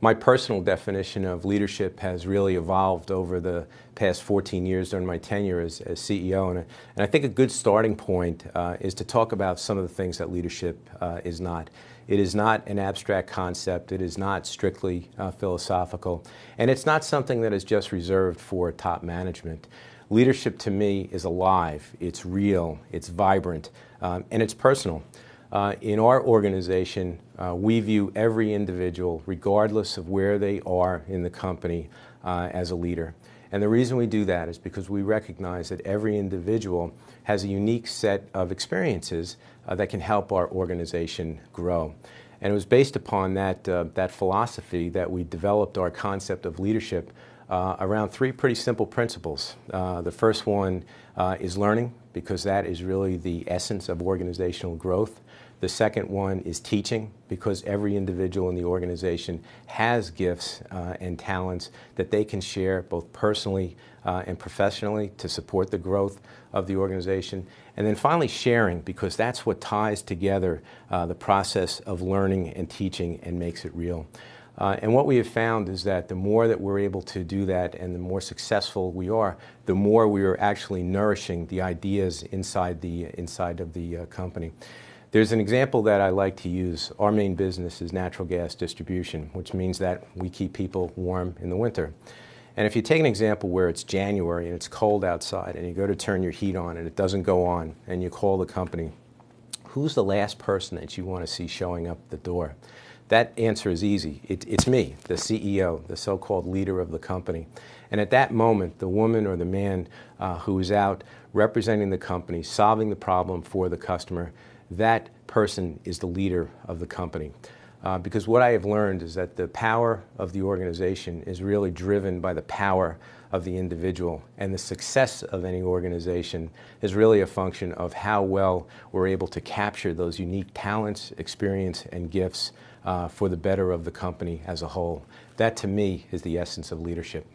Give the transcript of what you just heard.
My personal definition of leadership has really evolved over the past 14 years during my tenure as CEO. And I think a good starting point is to talk about some of the things that leadership is not. It is not an abstract concept. It is not strictly philosophical. And it's not something that is just reserved for top management. Leadership to me is alive, it's real, it's vibrant, and it's personal. In our organization, we view every individual, regardless of where they are in the company, as a leader. And the reason we do that is because we recognize that every individual has a unique set of experiences that can help our organization grow. And it was based upon that philosophy that we developed our concept of leadership around three pretty simple principles. The first one is learning, because that is really the essence of organizational growth. The second one is teaching, because every individual in the organization has gifts and talents that they can share both personally and professionally to support the growth of the organization. And then finally, sharing, because that's what ties together the process of learning and teaching and makes it real. And what we have found is that the more that we're able to do that and the more successful we are, the more we are actually nourishing the ideas inside of the company. There's an example that I like to use. Our main business is natural gas distribution, which means that we keep people warm in the winter. And if you take an example where it's January and it's cold outside and you go to turn your heat on and it doesn't go on and you call the company, who's the last person that you want to see showing up the door? That answer is easy. It's me, the CEO, the so-called leader of the company. And at that moment, the woman or the man who is out representing the company, solving the problem for the customer, that person is the leader of the company. Because what I have learned is that the power of the organization is really driven by the power of the individual, and the success of any organization is really a function of how well we're able to capture those unique talents, experience, and gifts for the better of the company as a whole. That, to me, is the essence of leadership.